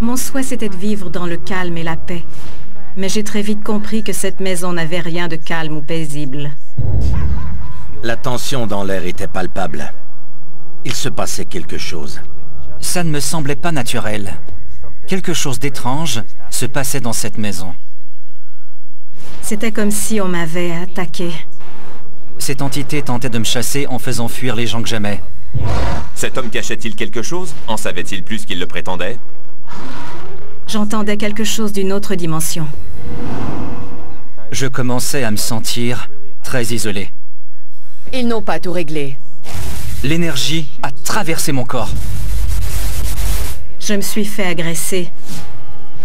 Mon souhait, c'était de vivre dans le calme et la paix. Mais j'ai très vite compris que cette maison n'avait rien de calme ou paisible. La tension dans l'air était palpable. Il se passait quelque chose. Ça ne me semblait pas naturel. Quelque chose d'étrange se passait dans cette maison. C'était comme si on m'avait attaqué. Cette entité tentait de me chasser en faisant fuir les gens que j'aimais. Cet homme cachait-il quelque chose? En savait-il plus qu'il le prétendait? J'entendais quelque chose d'une autre dimension. Je commençais à me sentir très isolé. Ils n'ont pas tout réglé. L'énergie a traversé mon corps. Je me suis fait agresser.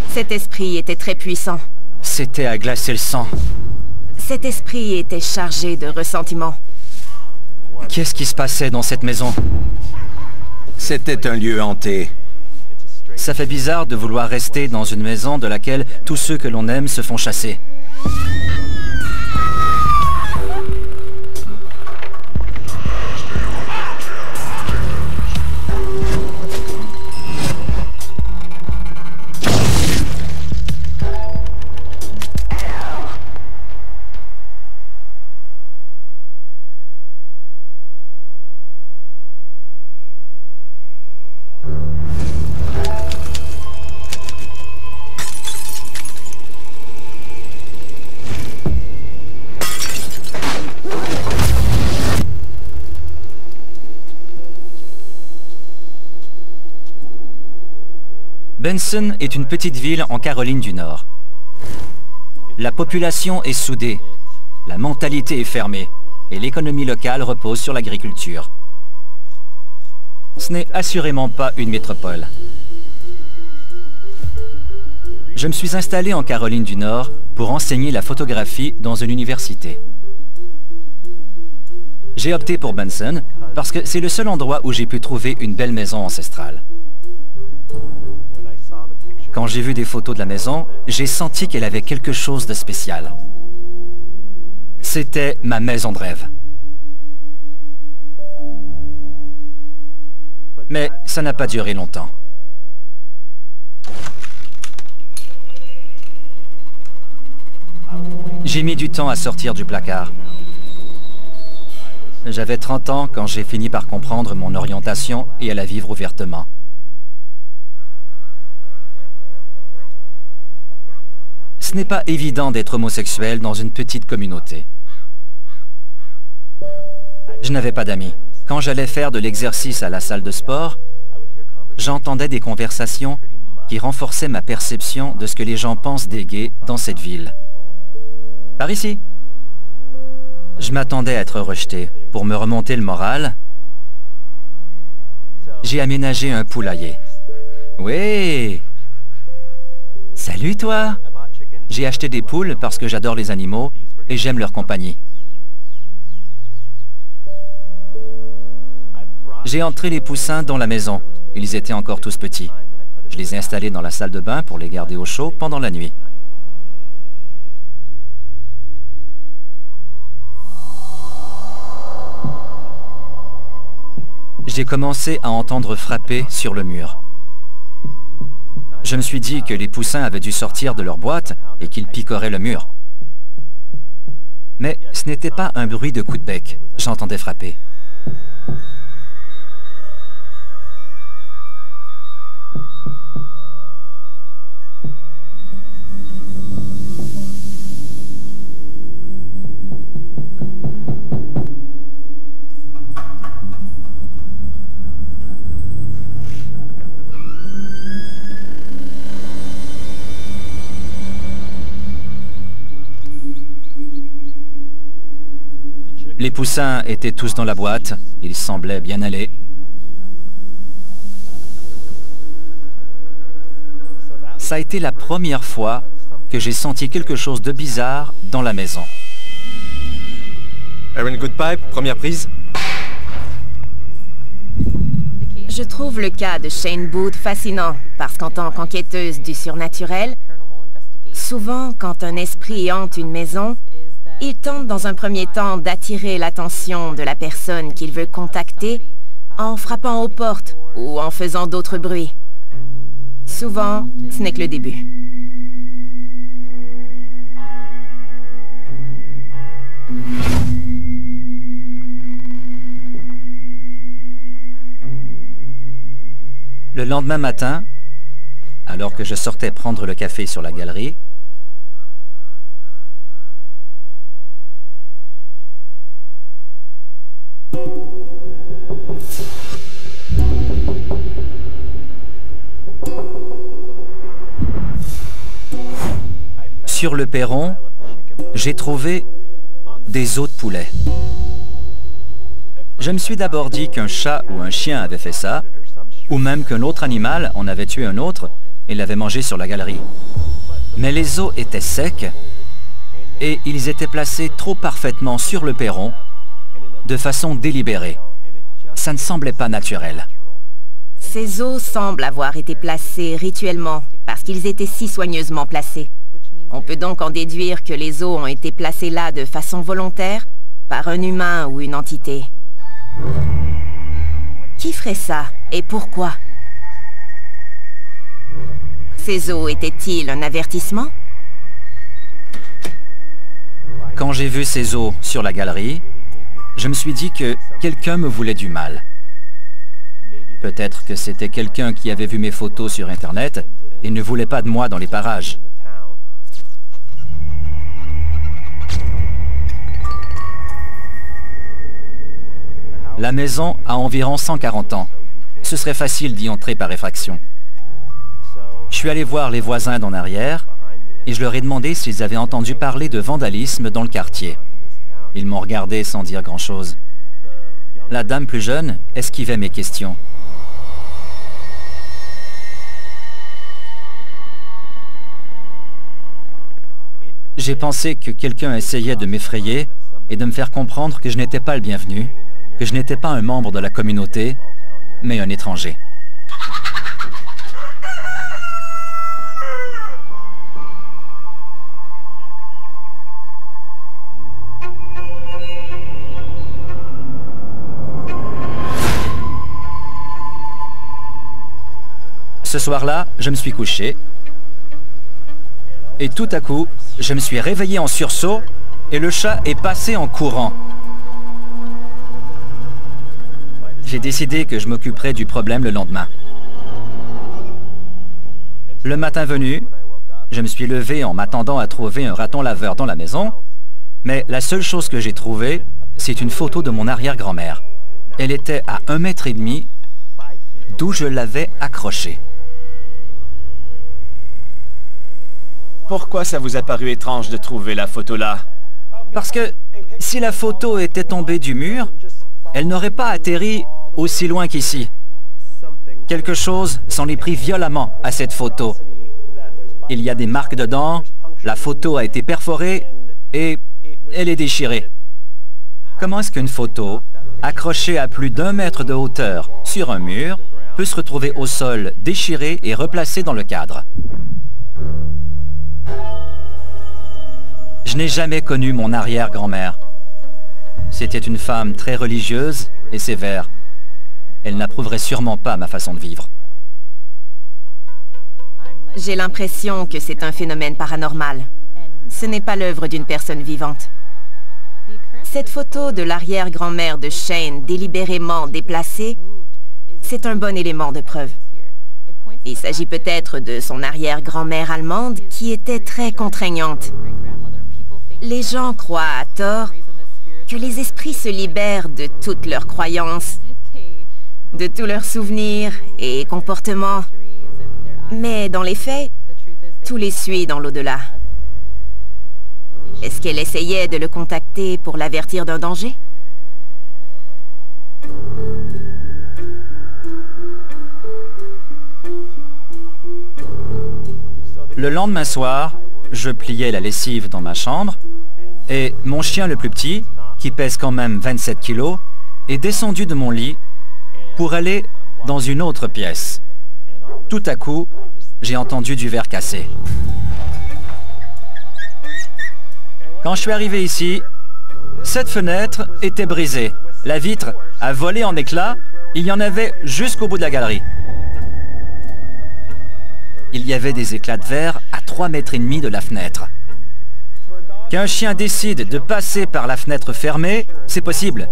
Cet esprit était très puissant. C'était à glacer le sang. Cet esprit était chargé de ressentiment. Qu'est-ce qui se passait dans cette maison? C'était un lieu hanté. Ça fait bizarre de vouloir rester dans une maison de laquelle tous ceux que l'on aime se font chasser. Benson est une petite ville en Caroline du Nord. La population est soudée, la mentalité est fermée et l'économie locale repose sur l'agriculture. Ce n'est assurément pas une métropole. Je me suis installé en Caroline du Nord pour enseigner la photographie dans une université. J'ai opté pour Benson parce que c'est le seul endroit où j'ai pu trouver une belle maison ancestrale. Quand j'ai vu des photos de la maison, j'ai senti qu'elle avait quelque chose de spécial. C'était ma maison de rêve. Mais ça n'a pas duré longtemps. J'ai mis du temps à sortir du placard. J'avais 30 ans quand j'ai fini par comprendre mon orientation et à la vivre ouvertement. Ce n'est pas évident d'être homosexuel dans une petite communauté. Je n'avais pas d'amis. Quand j'allais faire de l'exercice à la salle de sport, j'entendais des conversations qui renforçaient ma perception de ce que les gens pensent des gays dans cette ville. Par ici. Je m'attendais à être rejeté. Pour me remonter le moral, j'ai aménagé un poulailler. Oui! Salut toi! J'ai acheté des poules parce que j'adore les animaux et j'aime leur compagnie. J'ai entré les poussins dans la maison. Ils étaient encore tous petits. Je les ai installés dans la salle de bain pour les garder au chaud pendant la nuit. J'ai commencé à entendre frapper sur le mur. Je me suis dit que les poussins avaient dû sortir de leur boîte et qu'ils picoraient le mur. Mais ce n'était pas un bruit de coup de bec. J'entendais frapper. Les poussins étaient tous dans la boîte. Ils semblaient bien aller. Ça a été la première fois que j'ai senti quelque chose de bizarre dans la maison. Aaron Goodpipe, première prise. Je trouve le cas de Shane Booth fascinant parce qu'en tant qu'enquêteuse du surnaturel, souvent quand un esprit hante une maison, il tente dans un premier temps d'attirer l'attention de la personne qu'il veut contacter en frappant aux portes ou en faisant d'autres bruits. Souvent, ce n'est que le début. Le lendemain matin, alors que je sortais prendre le café sur la galerie, sur le perron, j'ai trouvé des os de poulet. Je me suis d'abord dit qu'un chat ou un chien avait fait ça, ou même qu'un autre animal en avait tué un autre et l'avait mangé sur la galerie. Mais les os étaient secs et ils étaient placés trop parfaitement sur le perron, de façon délibérée. Ça ne semblait pas naturel. Ces os semblent avoir été placés rituellement parce qu'ils étaient si soigneusement placés. On peut donc en déduire que les os ont été placés là de façon volontaire par un humain ou une entité. Qui ferait ça et pourquoi? Ces os étaient-ils un avertissement? Quand j'ai vu ces os sur la galerie, je me suis dit que quelqu'un me voulait du mal. Peut-être que c'était quelqu'un qui avait vu mes photos sur Internet et ne voulait pas de moi dans les parages. La maison a environ 140 ans. Ce serait facile d'y entrer par effraction. Je suis allé voir les voisins d'en arrière et je leur ai demandé s'ils avaient entendu parler de vandalisme dans le quartier. Ils m'ont regardé sans dire grand-chose. La dame plus jeune esquivait mes questions. J'ai pensé que quelqu'un essayait de m'effrayer et de me faire comprendre que je n'étais pas le bienvenu, que je n'étais pas un membre de la communauté, mais un étranger. Ce soir-là, je me suis couché et tout à coup, je me suis réveillé en sursaut et le chat est passé en courant. J'ai décidé que je m'occuperais du problème le lendemain. Le matin venu, je me suis levé en m'attendant à trouver un raton laveur dans la maison, mais la seule chose que j'ai trouvée, c'est une photo de mon arrière-grand-mère. Elle était à 1,5 m d'où je l'avais accrochée. Pourquoi ça vous a paru étrange de trouver la photo là? Parce que si la photo était tombée du mur, elle n'aurait pas atterri aussi loin qu'ici. Quelque chose s'en est pris violemment à cette photo. Il y a des marques dedans, la photo a été perforée et elle est déchirée. Comment est-ce qu'une photo, accrochée à plus d'1 mètre de hauteur sur un mur, peut se retrouver au sol, déchirée et replacée dans le cadre? Je n'ai jamais connu mon arrière-grand-mère. C'était une femme très religieuse et sévère. Elle n'approuverait sûrement pas ma façon de vivre. J'ai l'impression que c'est un phénomène paranormal. Ce n'est pas l'œuvre d'une personne vivante. Cette photo de l'arrière-grand-mère de Shane délibérément déplacée, c'est un bon élément de preuve. Il s'agit peut-être de son arrière-grand-mère allemande qui était très contraignante. Les gens croient à tort que les esprits se libèrent de toutes leurs croyances, de tous leurs souvenirs et comportements. Mais dans les faits, tout les suit dans l'au-delà. Est-ce qu'elle essayait de le contacter pour l'avertir d'un danger? Le lendemain soir, je pliais la lessive dans ma chambre et mon chien le plus petit, qui pèse quand même 27 kilos, est descendu de mon lit pour aller dans une autre pièce. Tout à coup, j'ai entendu du verre cassé. Quand je suis arrivé ici, cette fenêtre était brisée. La vitre a volé en éclats. Il y en avait jusqu'au bout de la galerie. il y avait des éclats de verre à 3,5 mètres de la fenêtre. Qu'un chien décide de passer par la fenêtre fermée, c'est possible.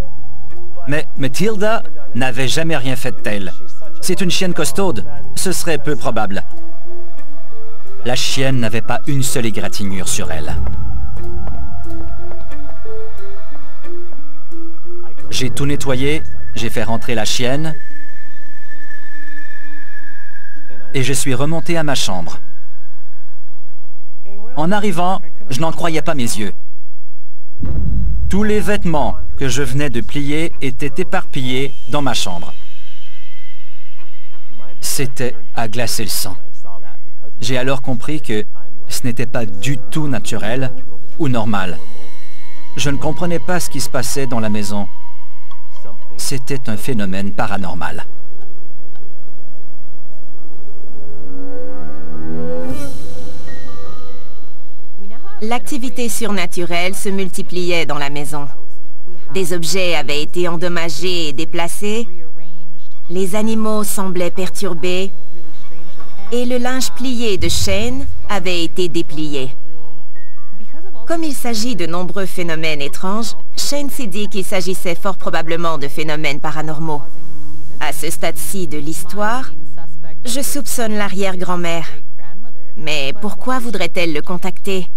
Mais Matilda n'avait jamais rien fait de tel. C'est une chienne costaude, ce serait peu probable. La chienne n'avait pas une seule égratignure sur elle. J'ai tout nettoyé, j'ai fait rentrer la chienne et je suis remonté à ma chambre. En arrivant, je n'en croyais pas mes yeux. Tous les vêtements que je venais de plier étaient éparpillés dans ma chambre. C'était à glacer le sang. J'ai alors compris que ce n'était pas du tout naturel ou normal. Je ne comprenais pas ce qui se passait dans la maison. C'était un phénomène paranormal. L'activité surnaturelle se multipliait dans la maison. Des objets avaient été endommagés et déplacés, les animaux semblaient perturbés, et le linge plié de Shane avait été déplié. Comme il s'agit de nombreux phénomènes étranges, Shane s'est dit qu'il s'agissait fort probablement de phénomènes paranormaux. À ce stade-ci de l'histoire, je soupçonne l'arrière-grand-mère. Mais pourquoi voudrait-elle le contacter?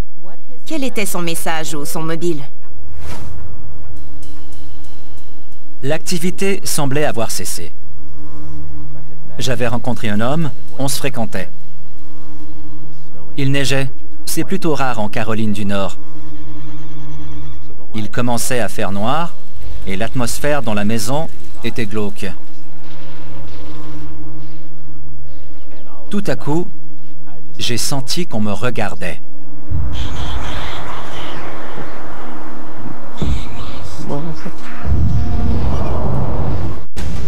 Quel était son message ou son mobile? L'activité semblait avoir cessé. J'avais rencontré un homme, on se fréquentait. Il neigeait, c'est plutôt rare en Caroline du Nord. Il commençait à faire noir et l'atmosphère dans la maison était glauque. Tout à coup, j'ai senti qu'on me regardait.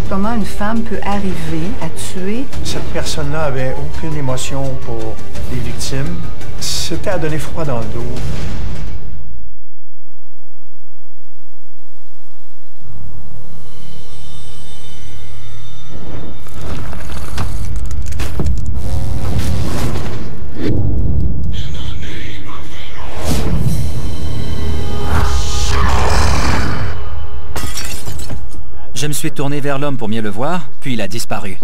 Comment une femme peut arriver à tuer? Cette personne-là avait aucune émotion pour les victimes. C'était à donner froid dans le dos. Je me suis tourné vers l'homme pour mieux le voir, puis il a disparu.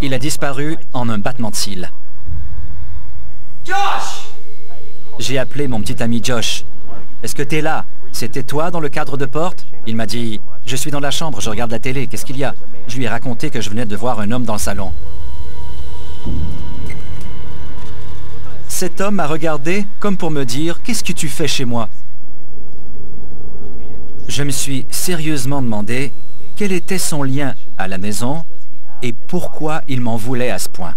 Il a disparu en un battement de cils. Josh! J'ai appelé mon petit ami Josh. Est-ce que t'es là? C'était toi dans le cadre de porte? Il m'a dit, je suis dans la chambre, je regarde la télé, qu'est-ce qu'il y a? Je lui ai raconté que je venais de voir un homme dans le salon. Cet homme m'a regardé comme pour me dire, qu'est-ce que tu fais chez moi? Je me suis sérieusement demandé quel était son lien à la maison et pourquoi il m'en voulait à ce point.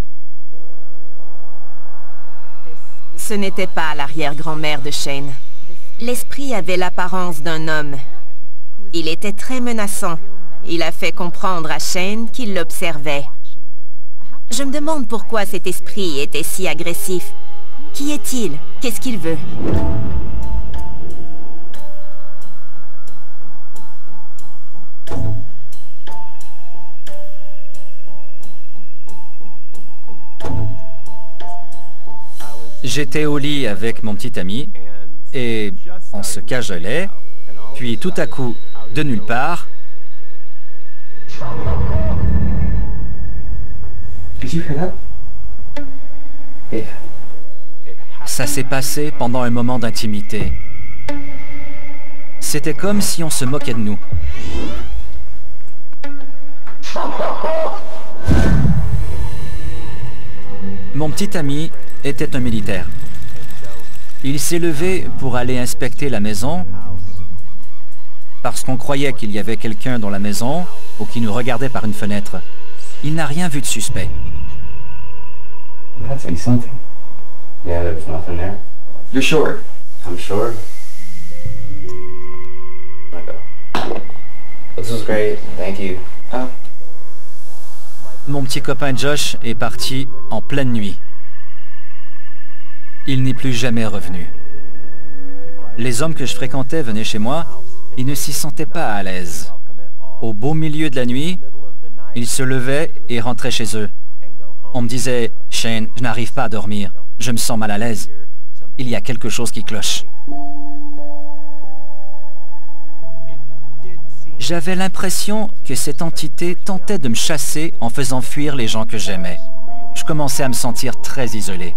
Ce n'était pas l'arrière-grand-mère de Shane. L'esprit avait l'apparence d'un homme. Il était très menaçant. Il a fait comprendre à Shane qu'il l'observait. Je me demande pourquoi cet esprit était si agressif. Qui est-il? Qu'est-ce qu'il veut? J'étais au lit avec mon petit ami et on se cajolait, puis tout à coup, de nulle part, ça s'est passé pendant un moment d'intimité. C'était comme si on se moquait de nous. Mon petit ami était un militaire. Il s'est levé pour aller inspecter la maison parce qu'on croyait qu'il y avait quelqu'un dans la maison ou qui nous regardait par une fenêtre. Il n'a rien vu de suspect. That's something. Yeah, there was nothing there. You're sure? I'm sure. Okay. This was great. Thank you. Mon petit copain Josh est parti en pleine nuit. Il n'est plus jamais revenu. Les hommes que je fréquentais venaient chez moi, ils ne s'y sentaient pas à l'aise. Au beau milieu de la nuit, ils se levaient et rentraient chez eux. On me disait, « Shane, je n'arrive pas à dormir. Je me sens mal à l'aise. Il y a quelque chose qui cloche. » J'avais l'impression que cette entité tentait de me chasser en faisant fuir les gens que j'aimais. Je commençais à me sentir très isolé.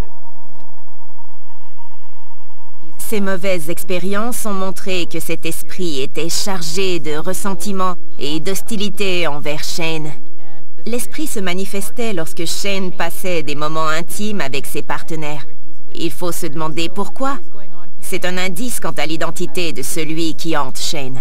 Ces mauvaises expériences ont montré que cet esprit était chargé de ressentiment et d'hostilité envers Shane. L'esprit se manifestait lorsque Shane passait des moments intimes avec ses partenaires. Il faut se demander pourquoi. C'est un indice quant à l'identité de celui qui hante Shane.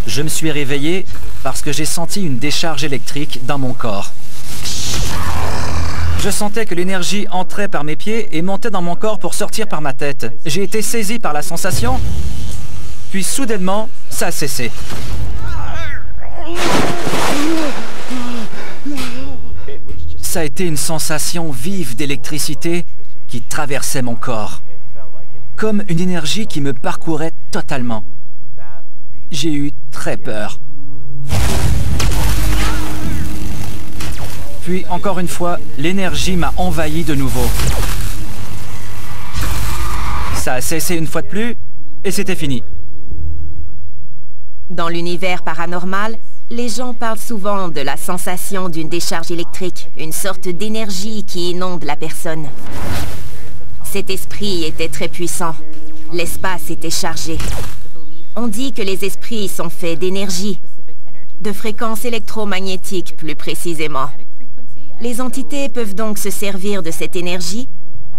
Je me suis réveillé parce que j'ai senti une décharge électrique dans mon corps. Je sentais que l'énergie entrait par mes pieds et montait dans mon corps pour sortir par ma tête. J'ai été saisi par la sensation, puis soudainement, ça a cessé. Ça a été une sensation vive d'électricité qui traversait mon corps, comme une énergie qui me parcourait totalement. J'ai eu très peur. Puis, encore une fois, l'énergie m'a envahi de nouveau. Ça a cessé une fois de plus, et c'était fini. Dans l'univers paranormal, les gens parlent souvent de la sensation d'une décharge électrique, une sorte d'énergie qui inonde la personne. Cet esprit était très puissant. L'espace était chargé. On dit que les esprits sont faits d'énergie, de fréquences électromagnétiques plus précisément. Les entités peuvent donc se servir de cette énergie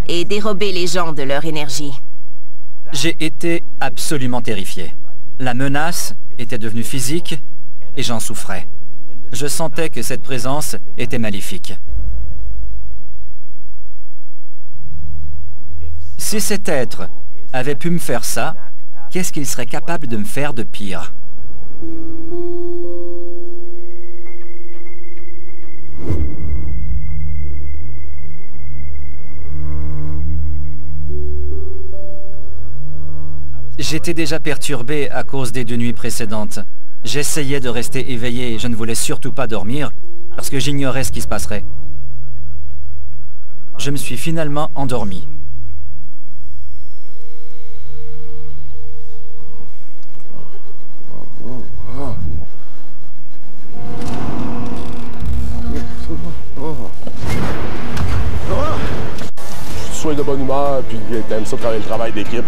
et dérober les gens de leur énergie. J'ai été absolument terrifié. La menace était devenue physique et j'en souffrais. Je sentais que cette présence était maléfique. Si cet être avait pu me faire ça, qu'est-ce qu'il serait capable de me faire de pire? J'étais déjà perturbé à cause des 2 nuits précédentes. J'essayais de rester éveillé et je ne voulais surtout pas dormir parce que j'ignorais ce qui se passerait. Je me suis finalement endormi. Tu sois de bonne humeur, puis t'aimes ça travailler le travail d'équipe.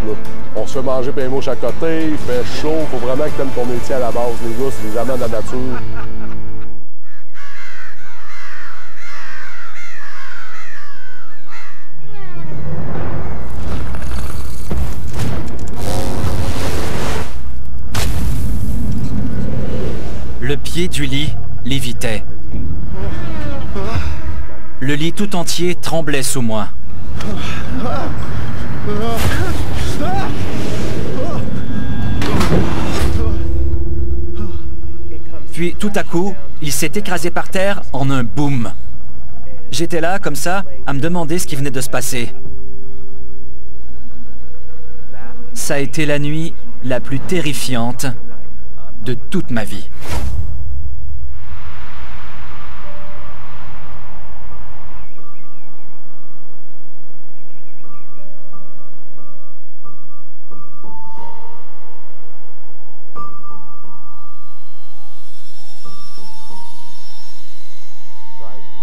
On se fait manger pain mouche à côté, il fait chaud, faut vraiment que t'aimes ton métier à la base. Les gars, c'est des amants de la nature. Le pied du lit lévitait. Le lit tout entier tremblait sous moi. Puis tout à coup, il s'est écrasé par terre en un boom. J'étais là, comme ça, à me demander ce qui venait de se passer. Ça a été la nuit la plus terrifiante de toute ma vie.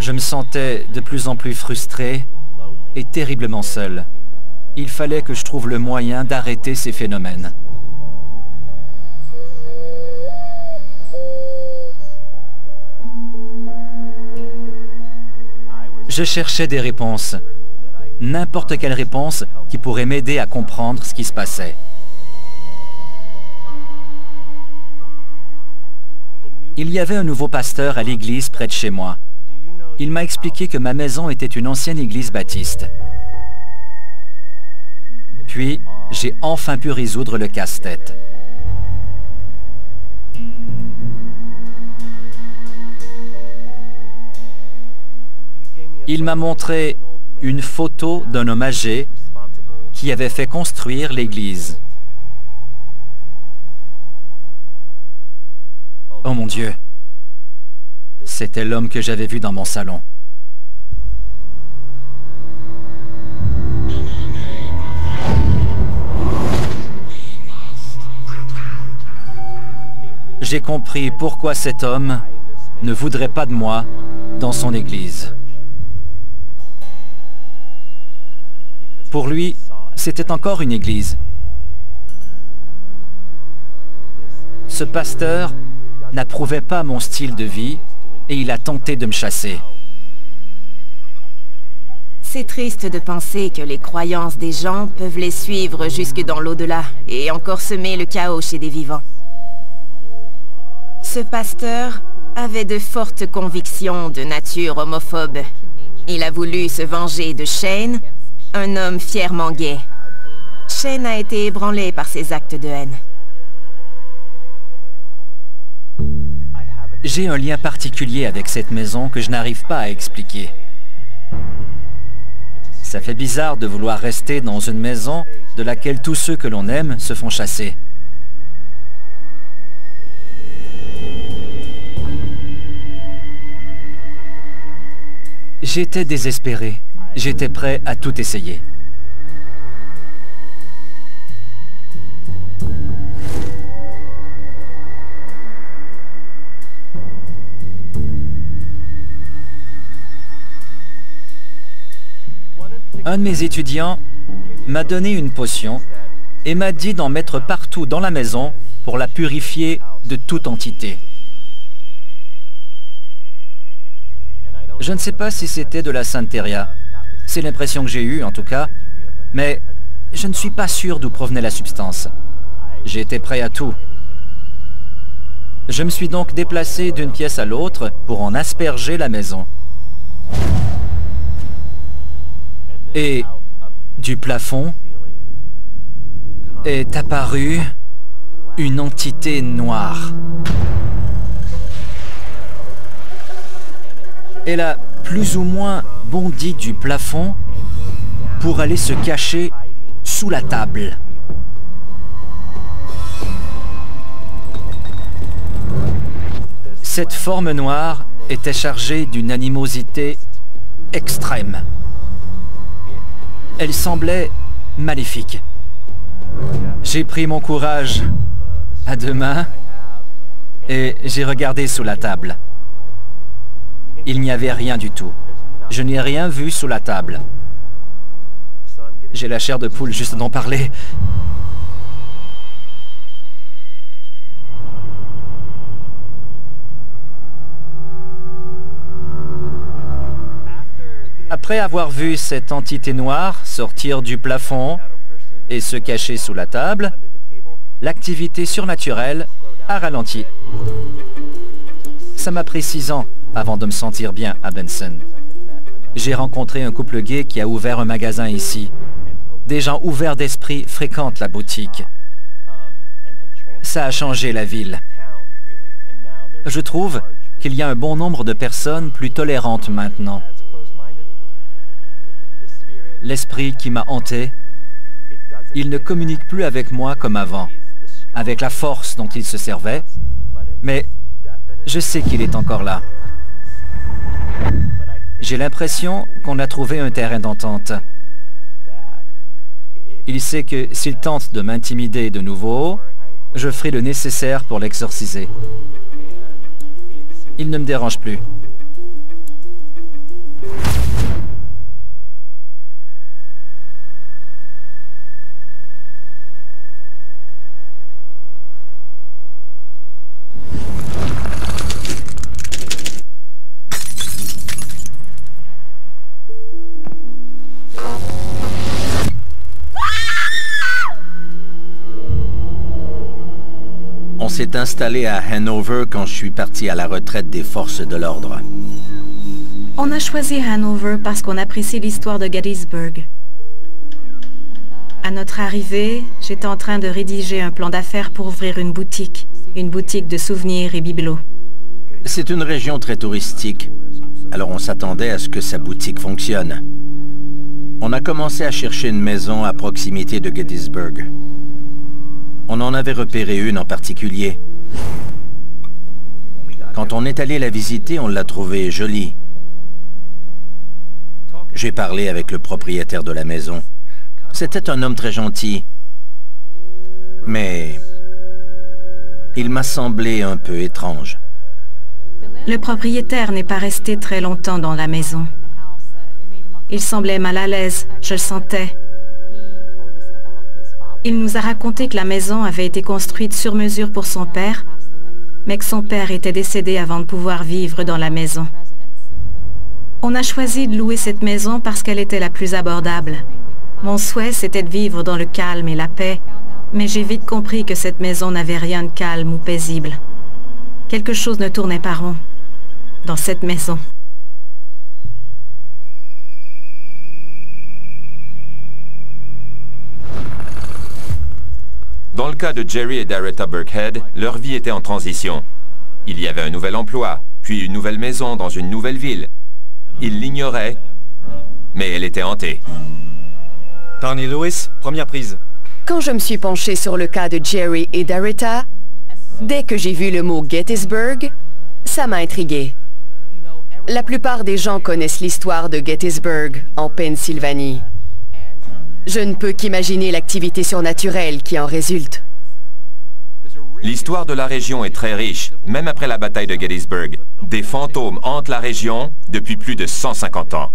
Je me sentais de plus en plus frustré et terriblement seul. Il fallait que je trouve le moyen d'arrêter ces phénomènes. Je cherchais des réponses. N'importe quelle réponse qui pourrait m'aider à comprendre ce qui se passait. Il y avait un nouveau pasteur à l'église près de chez moi. Il m'a expliqué que ma maison était une ancienne église baptiste. Puis, j'ai enfin pu résoudre le casse-tête. Il m'a montré une photo d'un homme âgé qui avait fait construire l'église. Oh mon Dieu! C'était l'homme que j'avais vu dans mon salon. J'ai compris pourquoi cet homme ne voudrait pas de moi dans son église. Pour lui, c'était encore une église. Ce pasteur n'approuvait pas mon style de vie et il a tenté de me chasser. C'est triste de penser que les croyances des gens peuvent les suivre jusque dans l'au-delà et encore semer le chaos chez des vivants. Ce pasteur avait de fortes convictions de nature homophobe. Il a voulu se venger de Shane, un homme fièrement gay. Shane a été ébranlé par ses actes de haine. J'ai un lien particulier avec cette maison que je n'arrive pas à expliquer. Ça fait bizarre de vouloir rester dans une maison de laquelle tous ceux que l'on aime se font chasser. J'étais désespéré. J'étais prêt à tout essayer. Un de mes étudiants m'a donné une potion et m'a dit d'en mettre partout dans la maison pour la purifier de toute entité. Je ne sais pas si c'était de la Santeria. C'est l'impression que j'ai eue, en tout cas, mais je ne suis pas sûr d'où provenait la substance. J'étais prêt à tout. Je me suis donc déplacé d'une pièce à l'autre pour en asperger la maison. Et du plafond est apparue une entité noire. Elle a plus ou moins bondi du plafond pour aller se cacher sous la table. Cette forme noire était chargée d'une animosité extrême. Elle semblait maléfique. J'ai pris mon courage à deux mains et j'ai regardé sous la table. Il n'y avait rien du tout. Je n'ai rien vu sous la table. J'ai la chair de poule juste d'en parler. Après avoir vu cette entité noire sortir du plafond et se cacher sous la table, l'activité surnaturelle a ralenti. Ça m'a pris 6 ans avant de me sentir bien à Benson. J'ai rencontré un couple gay qui a ouvert un magasin ici. Des gens ouverts d'esprit fréquentent la boutique. Ça a changé la ville. Je trouve qu'il y a un bon nombre de personnes plus tolérantes maintenant. L'esprit qui m'a hanté, il ne communique plus avec moi comme avant, avec la force dont il se servait, mais je sais qu'il est encore là. J'ai l'impression qu'on a trouvé un terrain d'entente. Il sait que s'il tente de m'intimider de nouveau, je ferai le nécessaire pour l'exorciser. Il ne me dérange plus. On s'est installé à Hanover quand je suis parti à la retraite des forces de l'ordre. On a choisi Hanover parce qu'on apprécie l'histoire de Gettysburg. À notre arrivée, j'étais en train de rédiger un plan d'affaires pour ouvrir une boutique de souvenirs et bibelots. C'est une région très touristique, alors on s'attendait à ce que sa boutique fonctionne. On a commencé à chercher une maison à proximité de Gettysburg. On en avait repéré une en particulier. Quand on est allé la visiter, on l'a trouvée jolie. J'ai parlé avec le propriétaire de la maison. C'était un homme très gentil. Mais il m'a semblé un peu étrange. Le propriétaire n'est pas resté très longtemps dans la maison. Il semblait mal à l'aise, je le sentais. Il nous a raconté que la maison avait été construite sur mesure pour son père, mais que son père était décédé avant de pouvoir vivre dans la maison. On a choisi de louer cette maison parce qu'elle était la plus abordable. Mon souhait, c'était de vivre dans le calme et la paix, mais j'ai vite compris que cette maison n'avait rien de calme ou paisible. Quelque chose ne tournait pas rond dans cette maison. Dans le cas de Jerry et Darretta Burkhead, leur vie était en transition. Il y avait un nouvel emploi, puis une nouvelle maison dans une nouvelle ville. Ils l'ignoraient, mais elle était hantée. Tony Lewis, première prise. Quand je me suis penché sur le cas de Jerry et Darretta, dès que j'ai vu le mot Gettysburg, ça m'a intrigué. La plupart des gens connaissent l'histoire de Gettysburg, en Pennsylvanie. Je ne peux qu'imaginer l'activité surnaturelle qui en résulte. L'histoire de la région est très riche, même après la bataille de Gettysburg. Des fantômes hantent la région depuis plus de 150 ans.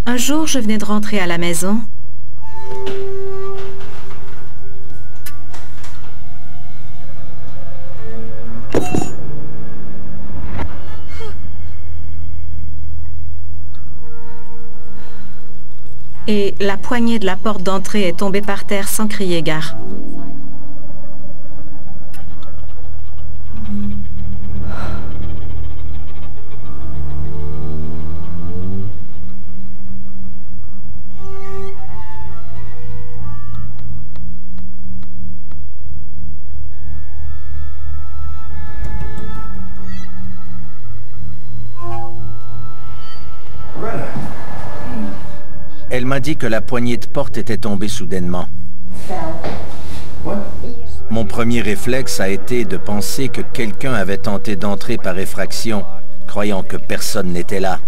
Un jour, je venais de rentrer à la maison. Et la poignée de la porte d'entrée est tombée par terre sans crier gare. Elle m'a dit que la poignée de porte était tombée soudainement. Mon premier réflexe a été de penser que quelqu'un avait tenté d'entrer par effraction, croyant que personne n'était là.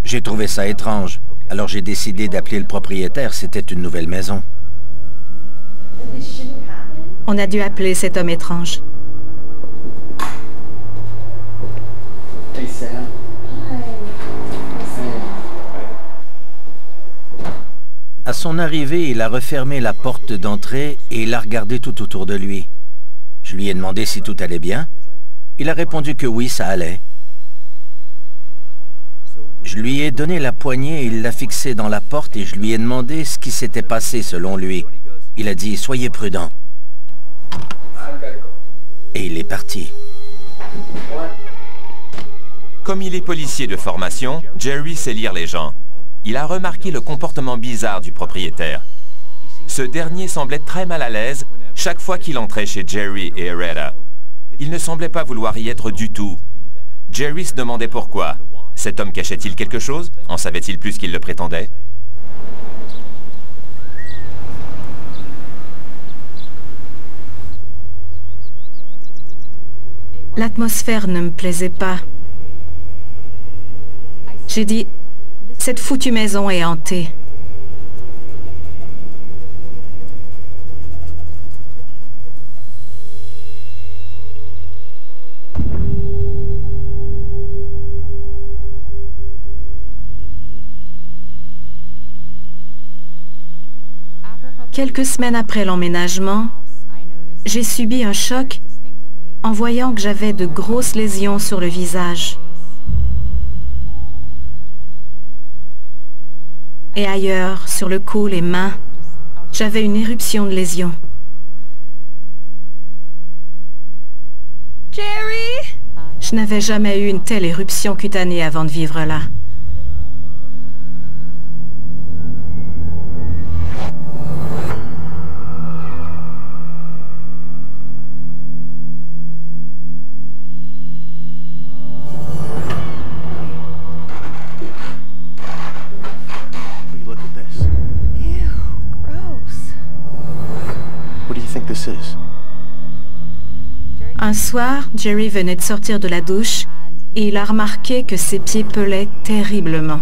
J'ai trouvé ça étrange, alors j'ai décidé d'appeler le propriétaire, c'était une nouvelle maison. On a dû appeler cet homme étrange. À son arrivée, il a refermé la porte d'entrée et il a regardé tout autour de lui. Je lui ai demandé si tout allait bien. Il a répondu que oui, ça allait. Je lui ai donné la poignée, il l'a fixée dans la porte et je lui ai demandé ce qui s'était passé selon lui. Il a dit « Soyez prudent ». Et il est parti. Comme il est policier de formation, Jerry sait lire les gens. Il a remarqué le comportement bizarre du propriétaire. Ce dernier semblait très mal à l'aise chaque fois qu'il entrait chez Jerry et Herrera. Il ne semblait pas vouloir y être du tout. Jerry se demandait pourquoi. Cet homme cachait-il quelque chose? En savait-il plus qu'il le prétendait? L'atmosphère ne me plaisait pas. J'ai dit, cette foutue maison est hantée. Quelques semaines après l'emménagement, j'ai subi un choc en voyant que j'avais de grosses lésions sur le visage. Et ailleurs, sur le cou, les mains, j'avais une éruption de lésions. Jerry! Je n'avais jamais eu une telle éruption cutanée avant de vivre là. Un soir, Jerry venait de sortir de la douche et il a remarqué que ses pieds pelaient terriblement.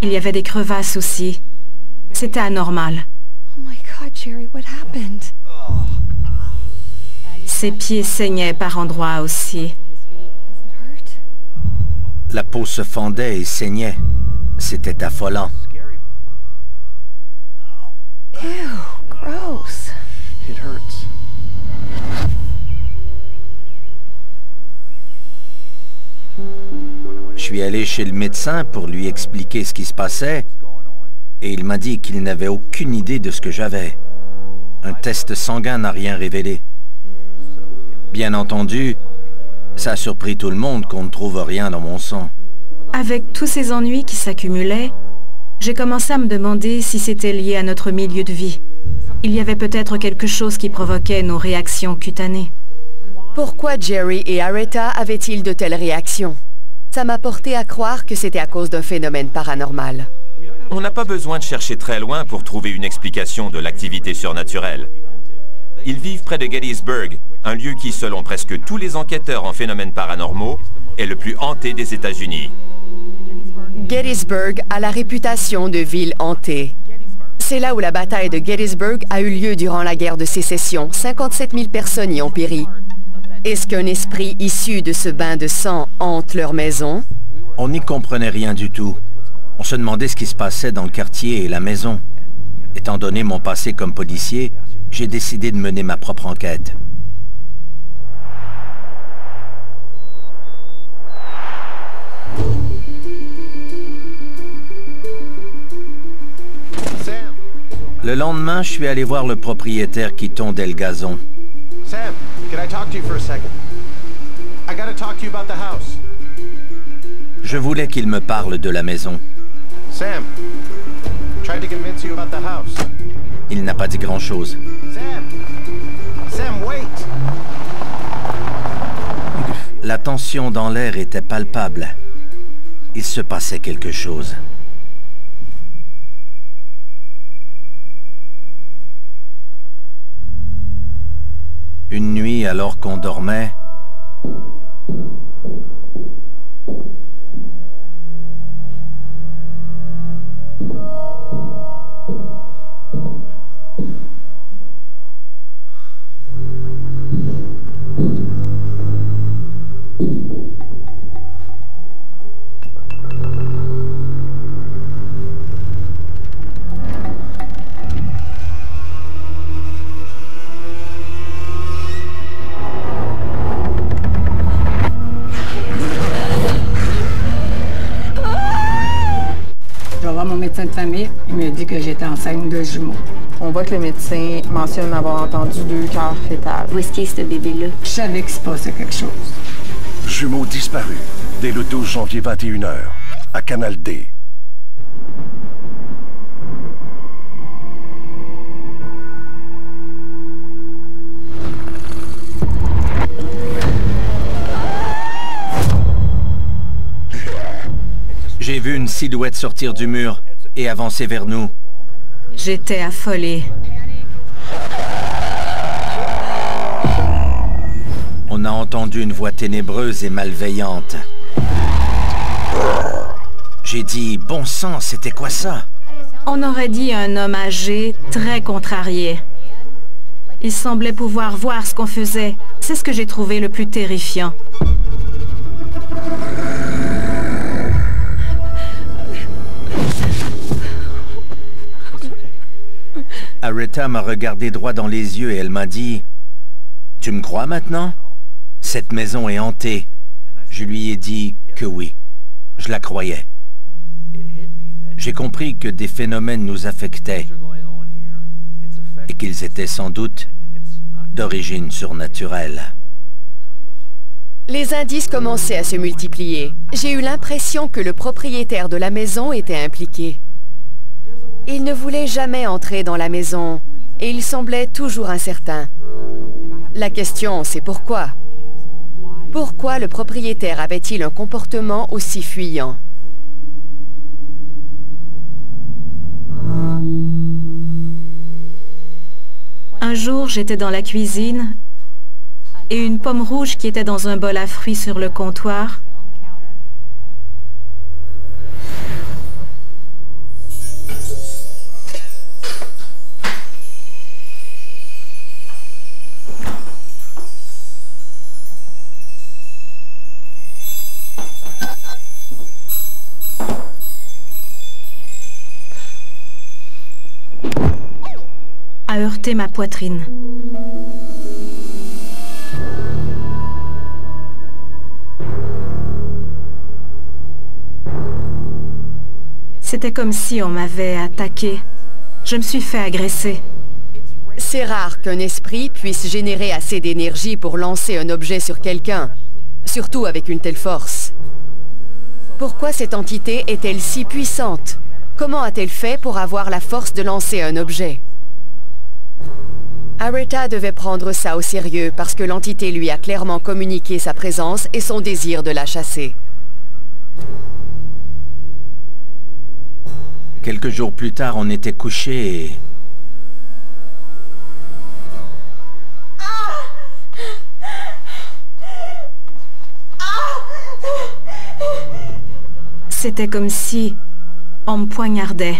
Il y avait des crevasses aussi. C'était anormal. Oh my God, Jerry, what happened? Ses pieds saignaient par endroits aussi. La peau se fendait et saignait. C'était affolant. Ew, gross. It hurts. Je suis allé chez le médecin pour lui expliquer ce qui se passait et il m'a dit qu'il n'avait aucune idée de ce que j'avais. Un test sanguin n'a rien révélé. Bien entendu, ça a surpris tout le monde qu'on ne trouve rien dans mon sang. Avec tous ces ennuis qui s'accumulaient, j'ai commencé à me demander si c'était lié à notre milieu de vie. Il y avait peut-être quelque chose qui provoquait nos réactions cutanées. Pourquoi Jerry et Aretha avaient-ils de telles réactions? Ça m'a porté à croire que c'était à cause d'un phénomène paranormal. On n'a pas besoin de chercher très loin pour trouver une explication de l'activité surnaturelle. Ils vivent près de Gettysburg, un lieu qui, selon presque tous les enquêteurs en phénomènes paranormaux, est le plus hanté des États-Unis. Gettysburg a la réputation de ville hantée. C'est là où la bataille de Gettysburg a eu lieu durant la guerre de sécession. 57 000 personnes y ont péri. Est-ce qu'un esprit issu de ce bain de sang hante leur maison? On n'y comprenait rien du tout. On se demandait ce qui se passait dans le quartier et la maison. Étant donné mon passé comme policier, j'ai décidé de mener ma propre enquête. Le lendemain, je suis allé voir le propriétaire qui tondait le gazon. Sam, can I talk to you for a second? I gotta talk to you about the house. Je voulais qu'il me parle de la maison. Sam, tried to convince you about the house. Il n'a pas dit grand-chose. Sam, wait! La tension dans l'air était palpable. Il se passait quelque chose. Une nuit, alors qu'on dormait, médecin de famille, il m'a dit que j'étais enceinte de jumeaux. On voit que le médecin mentionne avoir entendu 2 cœurs fétales. Où est-ce qu'il est, ce bébé-là? Je savais qu'il se passait quelque chose. Jumeaux disparus dès le 12 janvier 21h à Canal D. J'ai vu une silhouette sortir du mur et avancer vers nous. J'étais affolée. On a entendu une voix ténébreuse et malveillante. J'ai dit, bon sang, c'était quoi ça? On aurait dit un homme âgé, très contrarié. Il semblait pouvoir voir ce qu'on faisait. C'est ce que j'ai trouvé le plus terrifiant. Aretha m'a regardé droit dans les yeux et elle m'a dit « Tu me crois maintenant? Cette maison est hantée. » Je lui ai dit que oui, je la croyais. j'ai compris que des phénomènes nous affectaient et qu'ils étaient sans doute d'origine surnaturelle. Les indices commençaient à se multiplier. J'ai eu l'impression que le propriétaire de la maison était impliqué. Il ne voulait jamais entrer dans la maison et il semblait toujours incertain. La question, c'est pourquoi? Pourquoi le propriétaire avait-il un comportement aussi fuyant? Un jour, j'étais dans la cuisine et une pomme rouge qui était dans un bol à fruits sur le comptoir a heurté ma poitrine. C'était comme si on m'avait attaqué. Je me suis fait agresser. C'est rare qu'un esprit puisse générer assez d'énergie pour lancer un objet sur quelqu'un, surtout avec une telle force. Pourquoi cette entité est-elle si puissante? Comment a-t-elle fait pour avoir la force de lancer un objet? Aretha devait prendre ça au sérieux parce que l'entité lui a clairement communiqué sa présence et son désir de la chasser. Quelques jours plus tard, on était couchés et... C'était comme si on me poignardait.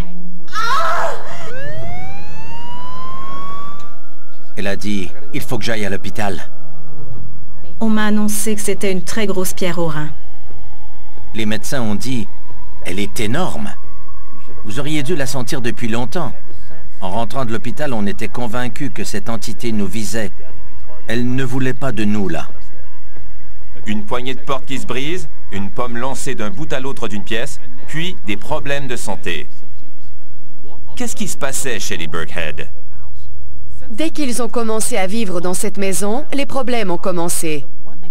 Elle a dit, il faut que j'aille à l'hôpital. On m'a annoncé que c'était une très grosse pierre au rein. Les médecins ont dit, elle est énorme. Vous auriez dû la sentir depuis longtemps. En rentrant de l'hôpital, on était convaincus que cette entité nous visait. Elle ne voulait pas de nous, là. Une poignée de porte qui se brise, une pomme lancée d'un bout à l'autre d'une pièce, puis des problèmes de santé. Qu'est-ce qui se passait chez les Burkhead? Dès qu'ils ont commencé à vivre dans cette maison, les problèmes ont commencé.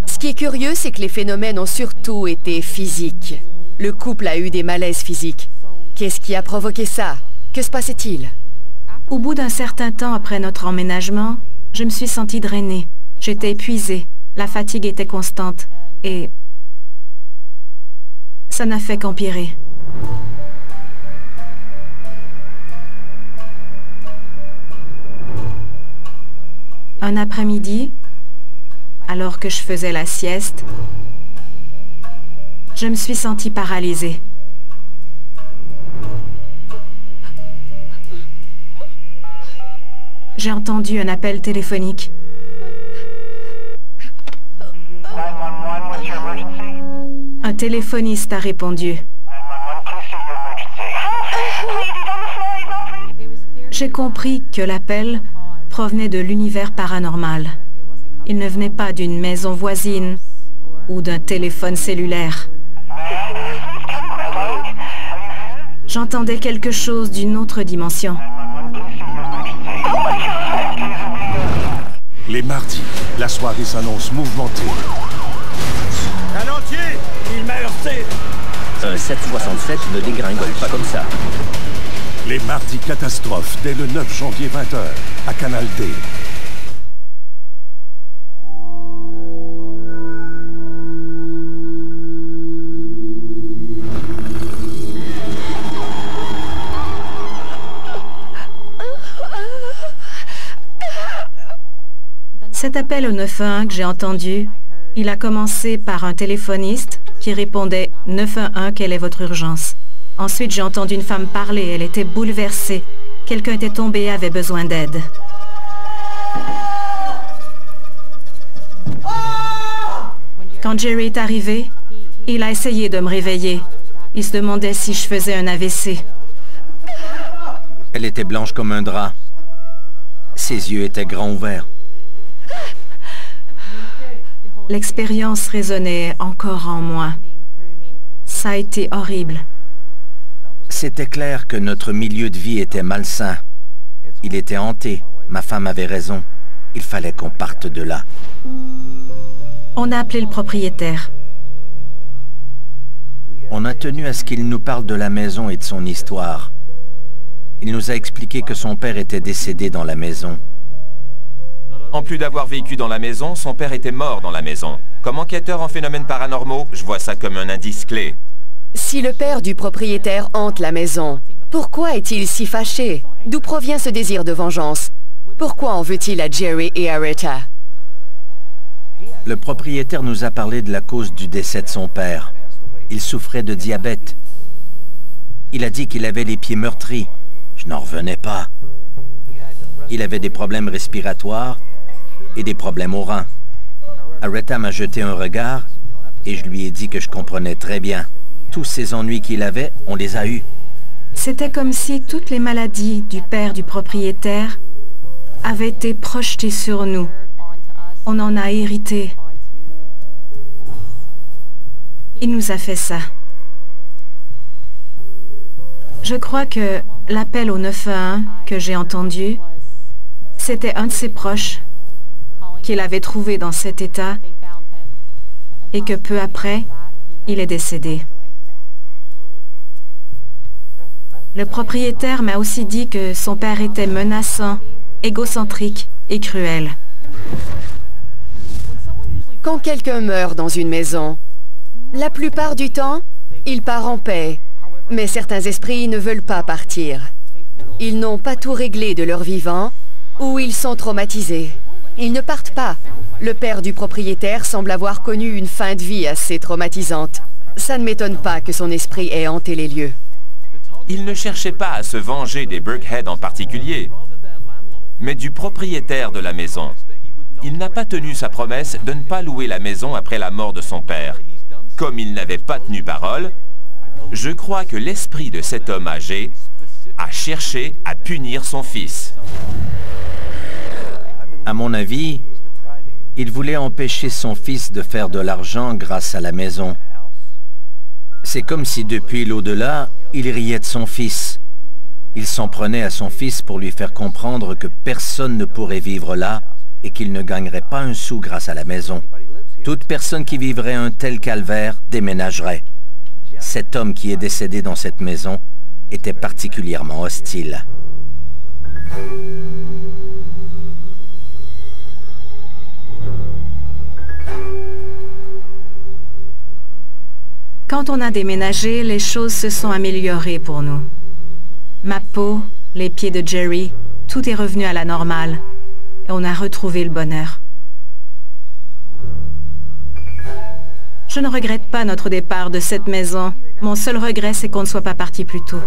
Ce qui est curieux, c'est que les phénomènes ont surtout été physiques. Le couple a eu des malaises physiques. Qu'est-ce qui a provoqué ça? Que se passait-il? Au bout d'un certain temps après notre emménagement, je me suis sentie drainée. J'étais épuisée, la fatigue était constante et ça n'a fait qu'empirer. Un après-midi, alors que je faisais la sieste, je me suis sentie paralysée. J'ai entendu un appel téléphonique. Un téléphoniste a répondu. J'ai compris que l'appel provenait de l'univers paranormal. Il ne venait pas d'une maison voisine ou d'un téléphone cellulaire. J'entendais quelque chose d'une autre dimension. Les mardis, la soirée s'annonce mouvementée. Un entier! Il m'a heurté! Un 767 ne dégringole pas comme ça. Les mardis catastrophes dès le 9 janvier 20h à Canal D. Cet appel au 911 que j'ai entendu, il a commencé par un téléphoniste qui répondait « 911, quelle est votre urgence ?» Ensuite, j'ai entendu une femme parler, elle était bouleversée. Quelqu'un était tombé et avait besoin d'aide. Quand Jerry est arrivé, il a essayé de me réveiller. Il se demandait si je faisais un AVC. Elle était blanche comme un drap. Ses yeux étaient grands ouverts. L'expérience résonnait encore en moi. Ça a été horrible. C'était clair que notre milieu de vie était malsain. Il était hanté. Ma femme avait raison. Il fallait qu'on parte de là. On a appelé le propriétaire. On a tenu à ce qu'il nous parle de la maison et de son histoire. Il nous a expliqué que son père était décédé dans la maison. En plus d'avoir vécu dans la maison, son père était mort dans la maison. Comme enquêteur en phénomènes paranormaux, je vois ça comme un indice clé. Si le père du propriétaire hante la maison, pourquoi est-il si fâché? D'où provient ce désir de vengeance? Pourquoi en veut-il à Jerry et Aretha? Le propriétaire nous a parlé de la cause du décès de son père. Il souffrait de diabète. Il a dit qu'il avait les pieds meurtris. Je n'en revenais pas. Il avait des problèmes respiratoires et des problèmes aux reins. Aretha m'a jeté un regard et je lui ai dit que je comprenais très bien. Tous ces ennuis qu'il avait, on les a eus. C'était comme si toutes les maladies du père du propriétaire avaient été projetées sur nous. On en a hérité. Il nous a fait ça. Je crois que l'appel au 911 que j'ai entendu, c'était un de ses proches qu'il avait trouvé dans cet état et que peu après, il est décédé. Le propriétaire m'a aussi dit que son père était menaçant, égocentrique et cruel. Quand quelqu'un meurt dans une maison, la plupart du temps, il part en paix. Mais certains esprits ne veulent pas partir. Ils n'ont pas tout réglé de leur vivant ou ils sont traumatisés. Ils ne partent pas. Le père du propriétaire semble avoir connu une fin de vie assez traumatisante. Ça ne m'étonne pas que son esprit ait hanté les lieux. Il ne cherchait pas à se venger des Burkhead en particulier, mais du propriétaire de la maison. Il n'a pas tenu sa promesse de ne pas louer la maison après la mort de son père. Comme il n'avait pas tenu parole, je crois que l'esprit de cet homme âgé a cherché à punir son fils. À mon avis, il voulait empêcher son fils de faire de l'argent grâce à la maison. C'est comme si depuis l'au-delà, il riait de son fils. Il s'en prenait à son fils pour lui faire comprendre que personne ne pourrait vivre là et qu'il ne gagnerait pas un sou grâce à la maison. Toute personne qui vivrait un tel calvaire déménagerait. Cet homme qui est décédé dans cette maison était particulièrement hostile. Quand on a déménagé, les choses se sont améliorées pour nous. Ma peau, les pieds de Jerry, tout est revenu à la normale et on a retrouvé le bonheur. Je ne regrette pas notre départ de cette maison. Mon seul regret, c'est qu'on ne soit pas parti plus tôt.